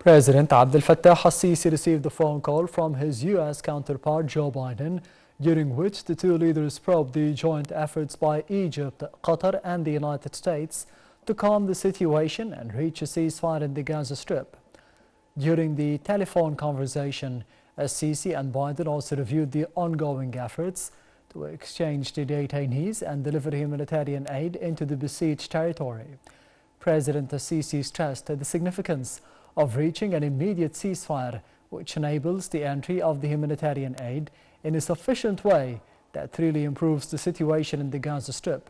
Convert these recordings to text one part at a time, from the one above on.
President Abdel Fattah al-Sisi received a phone call from his U.S. counterpart Joe Biden, during which the two leaders probed the joint efforts by Egypt, Qatar and the United States to calm the situation and reach a ceasefire in the Gaza Strip. During the telephone conversation, al-Sisi and Biden also reviewed the ongoing efforts to exchange the detainees and deliver humanitarian aid into the besieged territory. President al-Sisi stressed the significance of reaching an immediate ceasefire which enables the entry of the humanitarian aid in a sufficient way that really improves the situation in the Gaza Strip.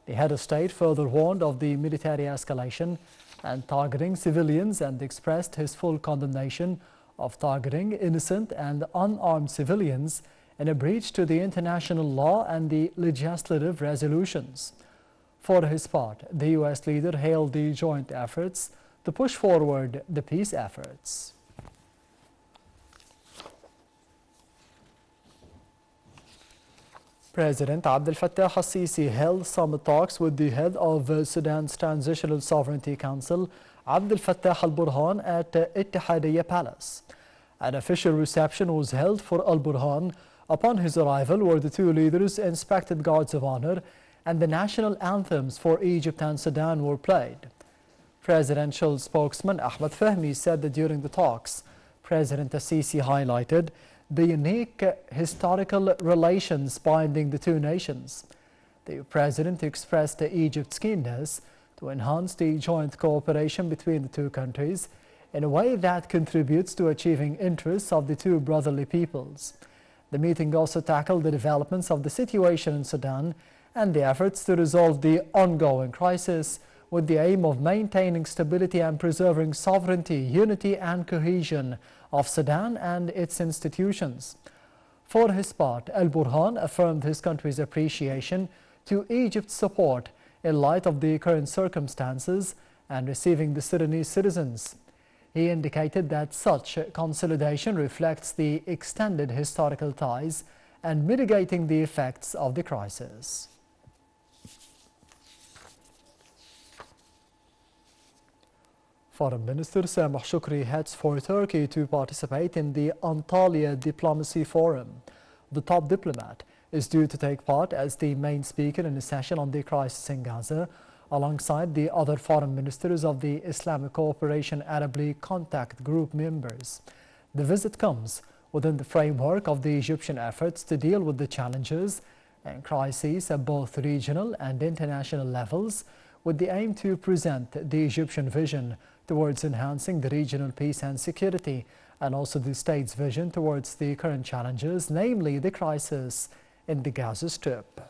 The head of state further warned of the military escalation and targeting civilians and expressed his full condemnation of targeting innocent and unarmed civilians in a breach to the international law and the legislative resolutions. For his part, the U.S. leader hailed the joint efforts to push forward the peace efforts. President Abdel Fattah al-Sisi held summit talks with the head of Sudan's Transitional Sovereignty Council, Abdel Fattah al-Burhan, at Ittihadiyya Palace. An official reception was held for al-Burhan upon his arrival, where the two leaders inspected guards of honor and the national anthems for Egypt and Sudan were played. Presidential spokesman Ahmed Fahmy said that during the talks, President al-Sisi highlighted the unique historical relations binding the two nations. The president expressed Egypt's keenness to enhance the joint cooperation between the two countries in a way that contributes to achieving interests of the two brotherly peoples. The meeting also tackled the developments of the situation in Sudan and the efforts to resolve the ongoing crisis, with the aim of maintaining stability and preserving sovereignty, unity and cohesion of Sudan and its institutions. For his part, al-Burhan affirmed his country's appreciation to Egypt's support in light of the current circumstances and receiving the Sudanese citizens. He indicated that such consolidation reflects the extended historical ties and mitigating the effects of the crisis. Foreign Minister Sameh Shoukry heads for Turkey to participate in the Antalya Diplomacy Forum. The top diplomat is due to take part as the main speaker in a session on the crisis in Gaza, alongside the other foreign ministers of the Islamic Cooperation Arab League Contact Group members. The visit comes within the framework of the Egyptian efforts to deal with the challenges and crises at both regional and international levels, with the aim to present the Egyptian vision towards enhancing the regional peace and security, and also the state's vision towards the current challenges, namely the crisis in the Gaza Strip.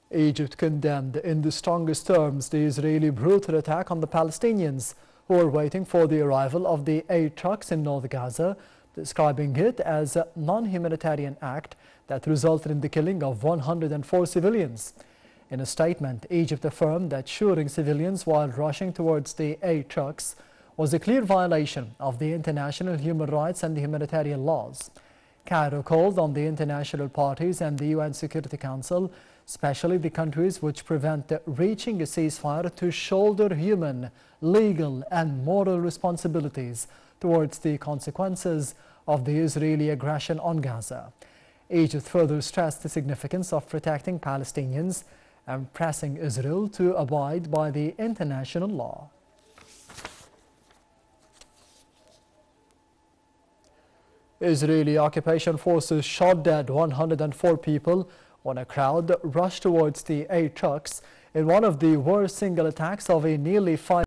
Egypt condemned in the strongest terms the Israeli brutal attack on the Palestinians who are waiting for the arrival of the aid trucks in North Gaza, describing it as a non-humanitarian act that resulted in the killing of 104 civilians. In a statement, Egypt affirmed that shooting civilians while rushing towards the aid trucks was a clear violation of the international human rights and the humanitarian laws. Cairo called on the international parties and the UN Security Council, especially the countries which prevent reaching a ceasefire, to shoulder human, legal and moral responsibilities towards the consequences of the Israeli aggression on Gaza. Egypt further stressed the significance of protecting Palestinians and pressing Israel to abide by the international law. Israeli occupation forces shot dead 104 people when a crowd rushed towards the aid trucks in one of the worst single attacks of a nearly 5